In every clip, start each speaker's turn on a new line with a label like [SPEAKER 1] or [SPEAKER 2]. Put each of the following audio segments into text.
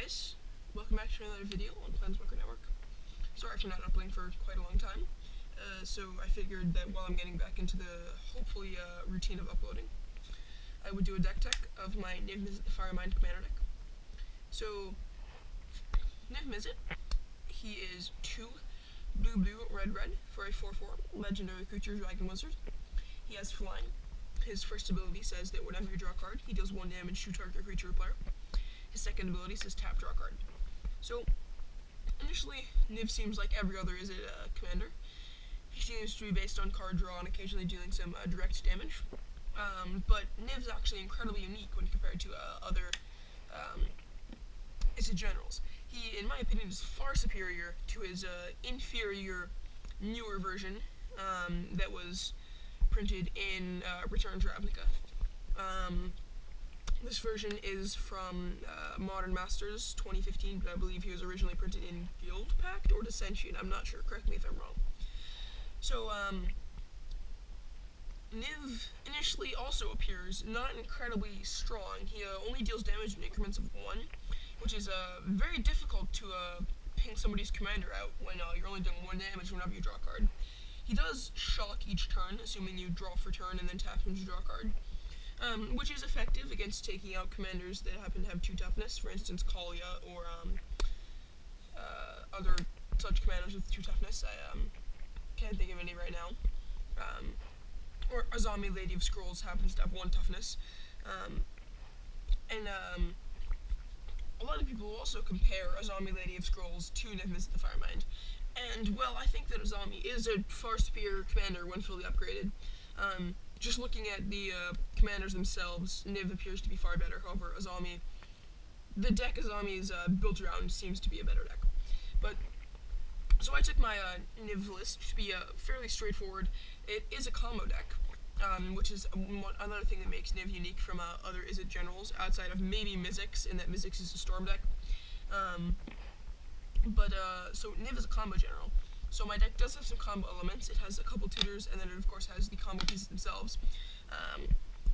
[SPEAKER 1] guys, welcome back to another video on Planeswalker Network. Sorry for not uploading for quite a long time, so I figured that while I'm getting back into the, hopefully, routine of uploading, I would do a deck tech of my mizzet the firemind commander deck. So, mizzet, he is 2 blue, red for a 4/4 legendary creature dragon wizard. He has flying. His first ability says that whenever you draw a card, he deals 1 damage to target creature or player. His second ability says tap, draw a card. So, initially, Niv seems like every other Izzet commander. He seems to be based on card draw and occasionally dealing some direct damage. But Niv's actually incredibly unique when compared to other Izzet generals. He, in my opinion, is far superior to his inferior, newer version that was printed in Return to Ravnica. This version is from Modern Masters 2015, but I believe he was originally printed in Guild Pact or Dissension. I'm not sure. Correct me if I'm wrong. So, Niv initially also appears not incredibly strong. He only deals damage in increments of 1, which is very difficult to ping somebody's commander out when you're only doing 1 damage whenever you draw a card. He does shock each turn, assuming you draw for turn and then tap him to draw a card. Which is effective against taking out commanders that happen to have 2 toughness, for instance, Kalia, or other such commanders with 2 toughness. I can't think of any right now. Or Azami, Lady of Scrolls, happens to have 1 toughness. A lot of people also compare Azami, Lady of Scrolls to mizzet the Firemind. And, well, I think that Azami is a far superior commander when fully upgraded. Just looking at the commanders themselves, Niv appears to be far better. However, Azami, the deck Azami is built around seems to be a better deck. But, so I took my Niv list to be fairly straightforward. It is a combo deck, which is another thing that makes Niv unique from other Izzet generals, outside of maybe Mizzix, in that Mizzix is a storm deck. So Niv is a combo general. So my deck does have some combo elements. It has a couple tutors, and then it of course has the combo pieces themselves.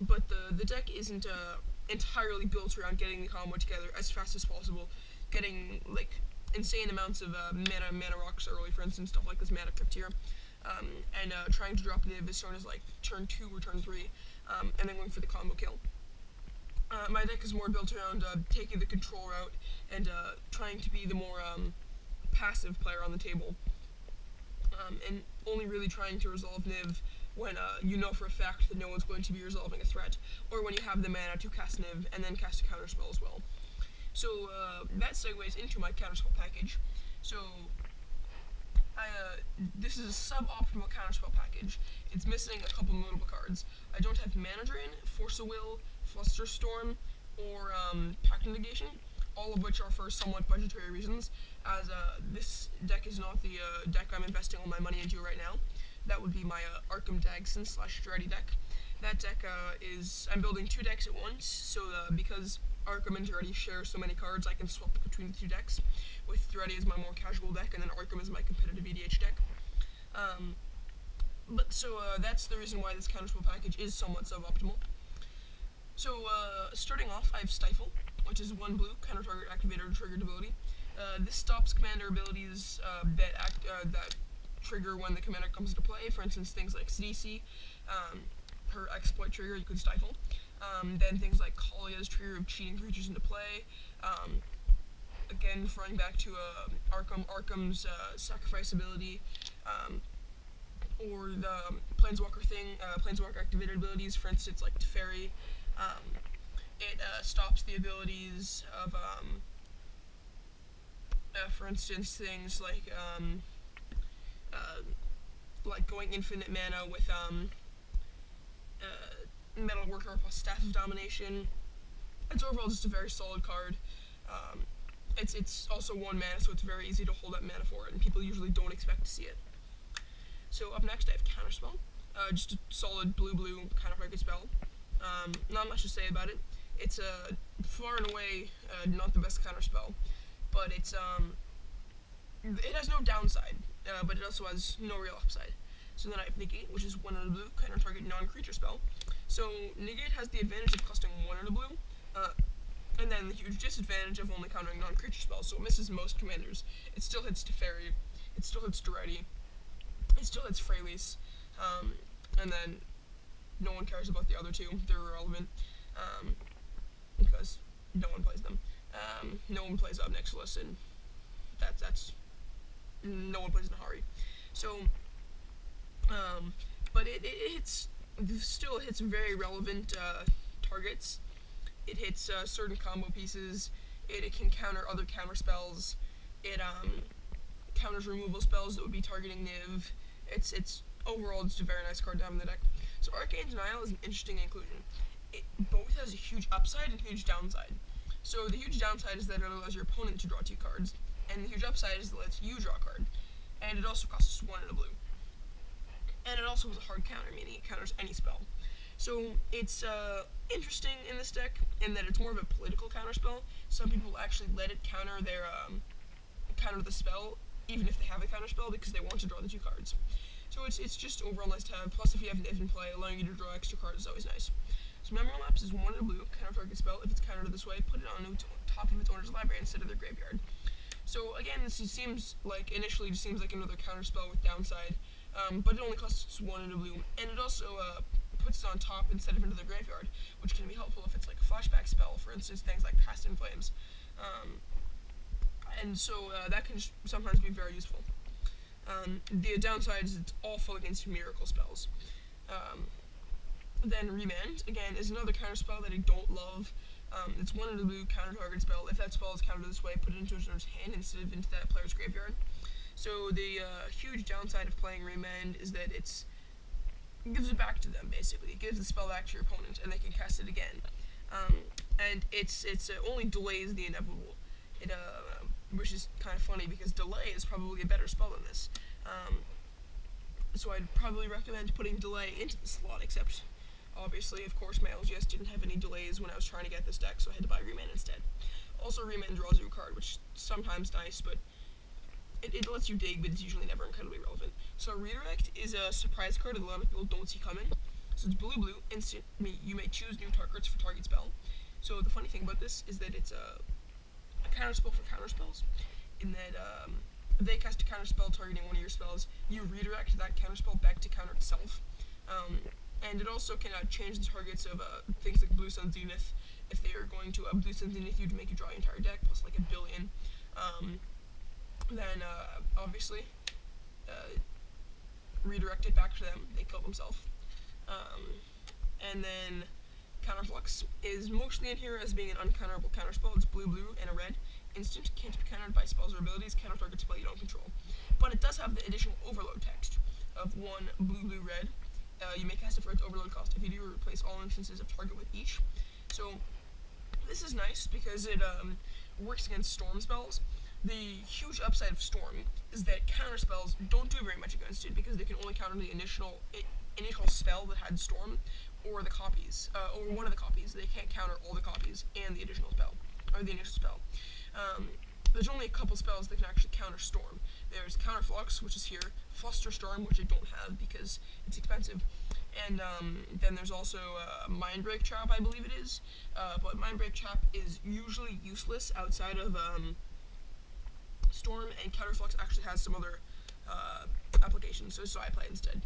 [SPEAKER 1] But the deck isn't entirely built around getting the combo together as fast as possible, getting like insane amounts of mana rocks early, for instance, stuff like this mana crypt here, and trying to drop Niv as soon as like turn 2 or turn 3, and then going for the combo kill. My deck is more built around taking the control route and trying to be the more passive player on the table. And only really trying to resolve Niv when you know for a fact that no one's going to be resolving a threat, or when you have the mana to cast Niv and then cast a counterspell as well. So that segues into my counterspell package. So this is a suboptimal counterspell package. It's missing a couple notable cards. I don't have Mana Drain, Force of Will, Flusterstorm, or Pact Negation, all of which are for somewhat budgetary reasons, as this deck is not the deck I'm investing all my money into right now. That would be my Arkham Dagson / Dreddy deck. That deck I'm building 2 decks at once, so because Arkham and Dreddy share so many cards, I can swap between the 2 decks, with Dreddy as my more casual deck, and then Arkham is my competitive EDH deck. That's the reason why this counterspell package is somewhat suboptimal. So, starting off, I have Stifle, which is 1 blue, counter target activated or triggered ability. This stops commander abilities that trigger when the commander comes into play. For instance, things like CDC, her exploit trigger, you could Stifle. Then things like Kalia's trigger of cheating creatures into play. Again, referring back to Arkham's sacrifice ability, or the Planeswalker thing, Planeswalker activated abilities, for instance, like Teferi. It stops the abilities of, for instance, things like going infinite mana with Metalworker plus Staff of Domination. It's overall just a very solid card. It's also 1 mana, so it's very easy to hold up mana for it, and people usually don't expect to see it. So up next I have Counterspell, just a solid blue counter target spell. Not much to say about it. It's far and away not the best counterspell, but it has no downside, but it also has no real upside. So then I have Negate, which is 1 blue, counter target non-creature spell. So Negate has the advantage of costing 1 blue, And then the huge disadvantage of only countering non-creature spells, so it misses most commanders. It still hits Teferi, it still hits Durati, it still hits Freylease, and then no one cares about the other two. They're irrelevant, because no one plays them. No one plays Obnixilis, and that's no one plays Nahari. So, but it hits, still hits very relevant targets. It hits certain combo pieces. It can counter other counter spells. It counters removal spells that would be targeting Niv. It's overall just a very nice card to have in the deck. So Arcane Denial is an interesting inclusion. It both has a huge upside and huge downside. So the huge downside is that it allows your opponent to draw 2 cards, and the huge upside is that it lets you draw a card. And it also costs 1 and a blue. And it also has a hard counter, meaning it counters any spell. So it's interesting in this deck in that it's more of a political counter spell. Some people actually let it counter their counter the spell, even if they have a counter spell, because they want to draw the 2 cards. So it's just overall nice to have. Plus, if you have Niv in play, allowing you to draw extra cards is always nice. So Memorial Lapse is 1 in a blue, counter target spell. If it's countered this way, put it on the top of its owner's library instead of their graveyard. So again, this seems like, initially just seems like another counter spell with downside, but it only costs 1 in a blue, and it also puts it on top instead of into the graveyard, which can be helpful if it's like a flashback spell, for instance, things like Past in Flames. And so that can sometimes be very useful. The downside is it's awful against miracle spells. Then Remand, again, is another counter spell that I don't love. It's 1 in a blue, counter target spell. If that spell is countered this way, put it into its owner's hand instead of into that player's graveyard. So the huge downside of playing Remand is that it gives it back to them, basically. It gives the spell back to your opponent, and they can cast it again. And it's only delays the inevitable. Which is kind of funny, because Delay is probably a better spell than this. So I'd probably recommend putting Delay into the slot, except, obviously, of course, my LGS didn't have any delays when I was trying to get this deck, so I had to buy Remand instead. Also, Remand draws you a card, which is sometimes nice, but it lets you dig, but it's usually never incredibly relevant. So Redirect is a surprise card that a lot of people don't see coming. So it's blue, instant, you may choose new targets for target spell. So the funny thing about this is that it's a counter spell for counter spells, in that they cast a counter spell targeting one of your spells, you redirect that counter spell back to counter itself. And it also can change the targets of things like Blue Sun Zenith. If they are going to Blue Sun Zenith you to make you draw your entire deck, plus like a billion, then obviously redirect it back to them, they kill themselves. And then Counterflux is mostly in here as being an uncounterable counterspell. It's blue and a red. Instant, can't be countered by spells or abilities, counter target spell you don't control. But it does have the additional overload text of 1 blue red. You may cast it for its overload cost. If you do, replace all instances of target with each. So this is nice because it works against storm spells. The huge upside of Storm is that counter spells don't do very much against it, because they can only counter the initial spell that had Storm, or the copies, or one of the copies. They can't counter all the copies and the additional spell, or the initial spell. There's only a couple spells that can actually counter Storm. There's Counterflux, which is here, Flusterstorm, which I don't have because it's expensive, and then there's also Mindbreak Trap, I believe it is, but Mindbreak Trap is usually useless outside of Storm, and Counterflux actually has some other applications, so I play it instead.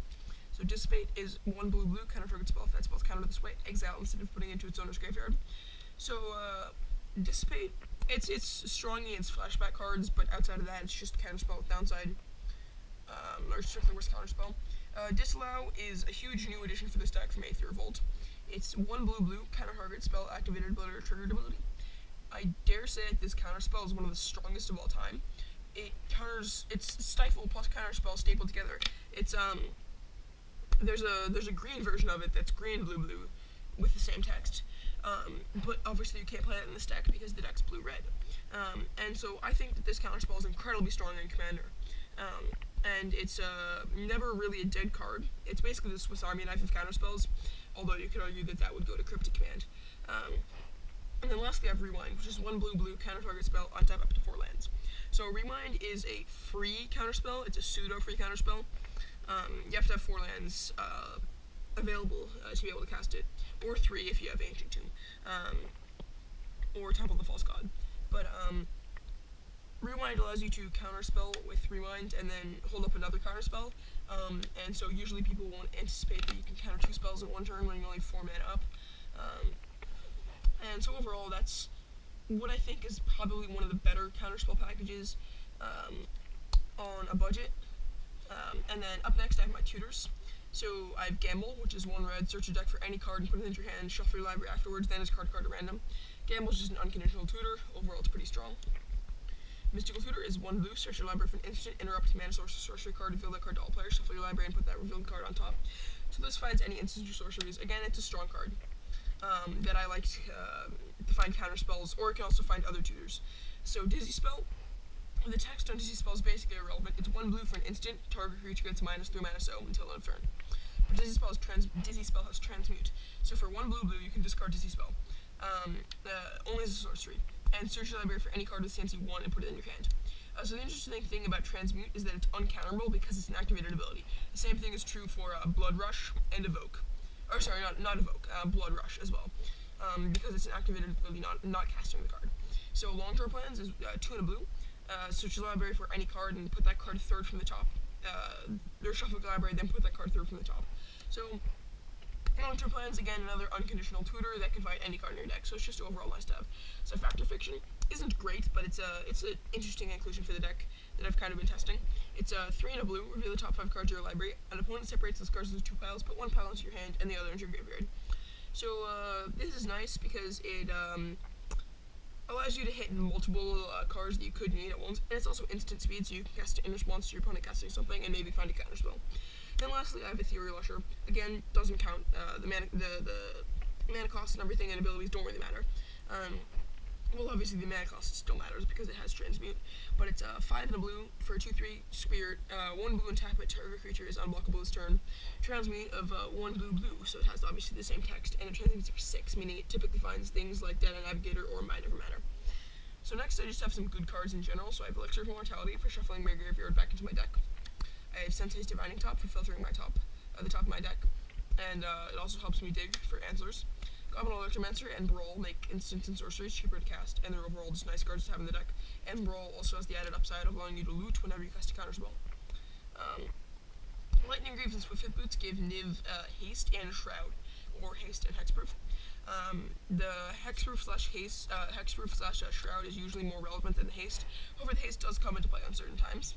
[SPEAKER 1] So Dissipate is 1 blue, counter target spell. If that spell's countered this way, exile instead of putting it into its owner's graveyard. So Dissipate, it's strong against flashback cards, but outside of that, it's just counter spell with downside, or strictly worse counter spell. Disallow is a huge new addition for this deck from Aether Revolt. It's 1 blue, counter target spell, activated ability or triggered ability. I dare say that this counter spell is one of the strongest of all time. It counters, it's Stifle plus counter spell stapled together. It's there's a green version of it that's green blue with the same text, but obviously you can't play it in this deck because the deck's blue red, and so I think that this counterspell is incredibly strong in Commander, and it's never really a dead card. It's basically the Swiss Army knife of counterspells, although you could argue that that would go to Cryptic Command. And then lastly I have Rewind, which is 1 blue counter target spell, untap up to 4 lands. So Rewind is a free counterspell. It's a pseudo free counterspell. You have to have 4 lands available to be able to cast it, or 3 if you have Ancient Tomb. or Temple of the False God. But Rewind allows you to counterspell with Rewind and then hold up another counterspell. And so usually people won't anticipate that you can counter 2 spells in one turn when you're only 4 mana up. And so overall, that's what I think is probably one of the better counterspell packages on a budget. And then up next I have my tutors. So I have Gamble, which is 1 red, search your deck for any card and put it into your hand, shuffle your library afterwards, then discard a card at random. Gamble is just an unconditional tutor. Overall, it's pretty strong. Mystical Tutor is 1 blue, search your library for an instant, interrupt mana source or sorcery card, reveal that card to all players, shuffle your library and put that revealed card on top. So this finds any instants or sorceries. Again, it's a strong card that I like to find counter spells, or it can also find other tutors. So Dizzy Spell, the text on Dizzy Spell is basically irrelevant. It's 1 blue for an instant, target creature gets -3 mana so until end of turn. But Dizzy Spell has Transmute. So for 1 blue, you can discard Dizzy Spell. Only as a sorcery. And search your library for any card with CMC 1 and put it in your hand. So the interesting thing about Transmute is that it's uncounterable because it's an activated ability. The same thing is true for Blood Rush and Evoke. Or sorry, not Evoke, Blood Rush as well. Because it's an activated ability, not casting the card. So long-term plans is 2 and a blue. Search your library for any card and put that card 3rd from the top. Or shuffle your library, then put that card 3rd from the top. So long-term plans, again, another unconditional tutor that can fight any card in your deck, so it's just overall nice to have. So Fact or Fiction isn't great, but it's an interesting inclusion for the deck that I've kind of been testing. It's 3 and a blue, reveal the top 5 cards of your library. An opponent separates those cards into 2 piles, put 1 pile into your hand and the other into your graveyard. So this is nice because it allows you to hit multiple cards that you could need at once, and it's also instant speed, so you can cast it in response to your opponent casting something and maybe find a counterspell. Then lastly, I have Ethereal Usher. Again, doesn't count. The mana cost and everything and abilities don't really matter. Well, obviously the mana cost still matters because it has Transmute, but it's 5 and a blue for a 2/3 Spirit. 1 blue and tap it. Target creature is unblockable this turn. Transmute of 1 blue, so it has obviously the same text, and it transmutes for 6, meaning it typically finds things like Data Navigator or Mind Over Matter. So next, I just have some good cards in general. So I have Elixir of Immortality for shuffling my graveyard back into my deck. I have Sensei's Divining Top for filtering the top of my deck, and it also helps me dig for answers. Goblin Electromancer and Brawl make instants and sorceries cheaper to cast, and they're overall just nice cards to have in the deck. And Brawl also has the added upside of allowing you to loot whenever you cast a counterspell. Lightning Greaves and Swift Boots give Niv Haste and Shroud, or Haste and Hexproof. The Hexproof/Shroud is usually more relevant than the Haste. However, the Haste does come into play on certain times.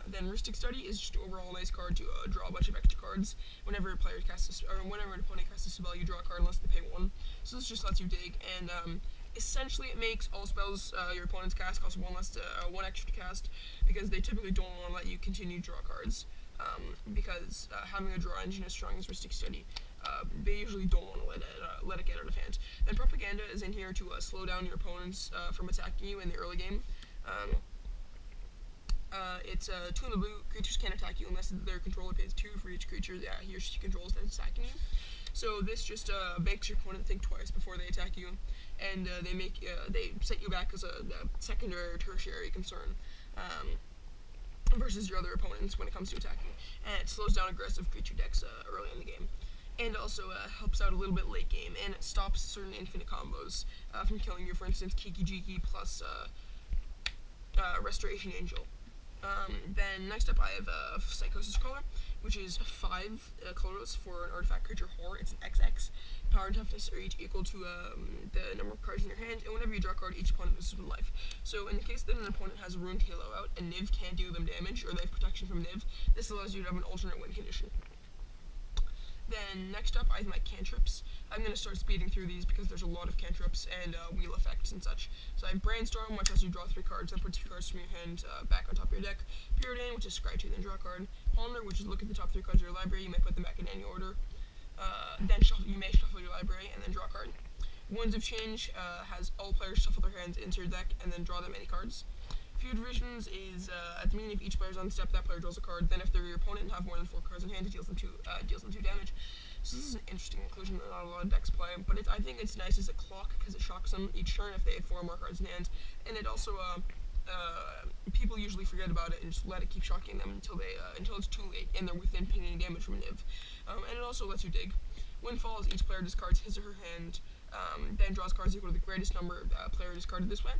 [SPEAKER 1] Then Rhystic Study is just overall a nice card to draw a bunch of extra cards. Whenever a player casts whenever an opponent casts a spell, you draw a card unless they pay 1. So this just lets you dig, and essentially it makes all spells your opponents cast cost 1 extra to cast, because they typically don't want to let you continue to draw cards. Because having a draw engine as strong as Rhystic Study, they usually don't want to let it get out of hand. Then Propaganda is in here to slow down your opponents from attacking you in the early game. It's 2 in the blue. Creatures can't attack you unless their controller pays 2 for each creature that he or she controls that's attacking you. So this just makes your opponent think twice before they attack you, and they set you back as a secondary or tertiary concern versus your other opponents when it comes to attacking. And it slows down aggressive creature decks early in the game, and also helps out a little bit late game, and it stops certain infinite combos from killing you. For instance, Kiki Jiki plus Restoration Angel. Then next up I have Psychosis Color, which is 5 colorless for an artifact creature horror. It's an XX. Power and toughness are each equal to the number of cards in your hand, and whenever you draw a card, each opponent loses 1 life. So in the case that an opponent has a Ruined Halo out and Niv can't do them damage, or they have protection from Niv, this allows you to have an alternate win condition. Then next up I have my cantrips. I'm going to start speeding through these because there's a lot of cantrips and wheel effects and such. So I have Brainstorm, which lets you draw 3 cards, then put 2 cards from your hand back on top of your deck. Preordain, which is scry 2, then draw a card. Ponder, which is look at the top 3 cards of your library, you may put them back in any order. Then you may shuffle your library and then draw a card. Winds of Change has all players shuffle their hands into your deck and then draw them any cards. Feud Visions is at the beginning of each player's on step, that player draws a card. Then if they're your opponent and have more than 4 cards in hand, it deals them 2 damage. So this is an interesting inclusion that not a lot of decks play, but I think it's nice as a clock because it shocks them each turn if they have 4 more cards in hand, and it also people usually forget about it and just let it keep shocking them until it's too late and they're within pinging damage from Niv. And it also lets you dig. Windfall is each player discards his or her hand then draws cards equal to the greatest number player discarded this way.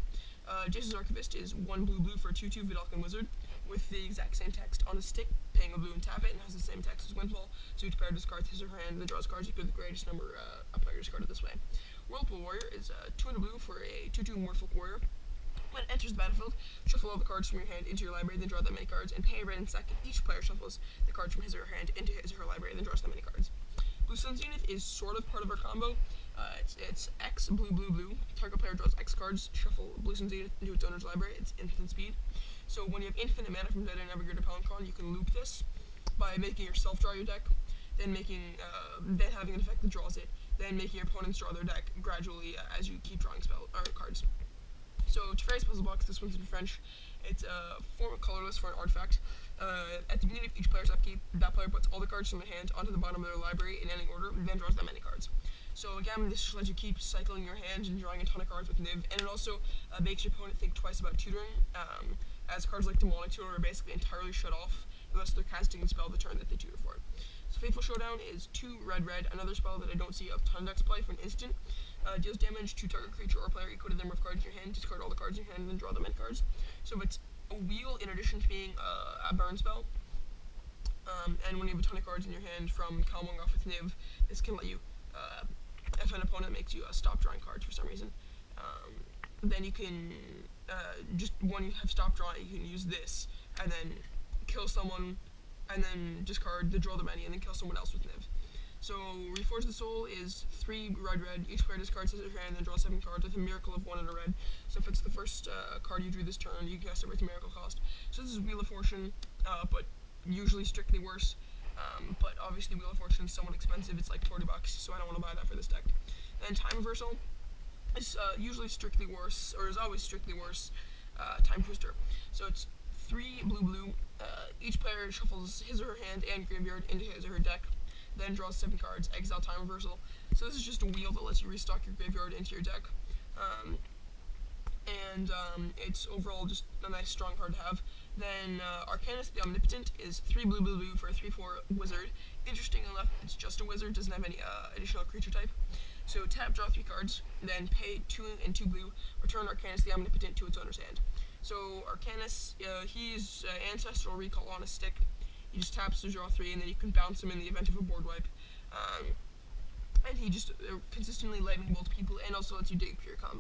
[SPEAKER 1] Jason's Archivist is 1 blue for a 2/2 Vidalcan Wizard with the exact same text on a stick, paying a blue and tap it, and has the same text as Windfall, so each player discards his or her hand and then draws cards equal to the greatest number a player discarded this way. Whirlpool Warrior is 2 and a blue for a 2/2 Morphic Warrior. When it enters the battlefield, shuffle all the cards from your hand into your library, then draw that many cards, and pay a red and sack. Each player shuffles the cards from his or her hand into his or her library, then draws that many cards. Blue Sun's Zenith is sort of part of our combo. It's X, blue. Target player draws X cards, shuffle Blue Sun's Zenith into its owner's library. It's instant speed. So when you have infinite mana from Dead and Navigator to Pelican, you can loop this by making yourself draw your deck, then having an effect that draws it, then making your opponents draw their deck gradually as you keep drawing cards. So Teferi's Puzzle Box, this one's in French. It's a form of colorless for an artifact. At the beginning of each player's upkeep, that player puts all the cards from their hand onto the bottom of their library in any order, and then draws that many cards. So again, this just lets you keep cycling your hand and drawing a ton of cards with Niv, and it also makes your opponent think twice about tutoring, as cards like Demonic Tutor are basically entirely shut off unless they're casting the spell the turn that they tutor for it. So Fateful Showdown is 2 red, another spell that I don't see a ton of decks play for an instant. Deals damage to target creature or player equal to the number of cards in your hand. Discard all the cards in your hand and then draw them in cards. So if it's a wheel in addition to being a burn spell, and when you have a ton of cards in your hand from comboing off with Niv, this can let you, if an opponent makes you stop drawing cards for some reason, then you can, just when you have stopped drawing, you can use this, and then kill someone, and then discard the draw the many, and then kill someone else with Niv. So Reforge the Soul is 3 red. Each player discards his or her hand and then draws 7 cards with a miracle of 1 and a red. So if it's the first card you drew this turn, you can cast it with a miracle cost. So this is Wheel of Fortune, but usually strictly worse. But obviously Wheel of Fortune is somewhat expensive. It's like $40, so I don't want to buy that for this deck. Then Time Reversal is usually strictly worse, or is always strictly worse. Time Twister. So it's 3 blue. Each player shuffles his or her hand and graveyard into his or her deck, then draws 7 cards, exile Time Reversal. So this is just a wheel that lets you restock your graveyard into your deck. It's overall just a nice strong card to have. Then Arcanus the Omnipotent is 3 blue for a 3/4 wizard. Interesting enough, it's just a wizard, doesn't have any additional creature type. So tap, draw 3 cards, then pay 2 and 2 blue, return Arcanus the Omnipotent to its owner's hand. So Arcanus, he's Ancestral Recall on a stick. He just taps to draw 3, and then you can bounce him in the event of a board wipe. And he just consistently lightning bolts people, and also lets you dig for your combo.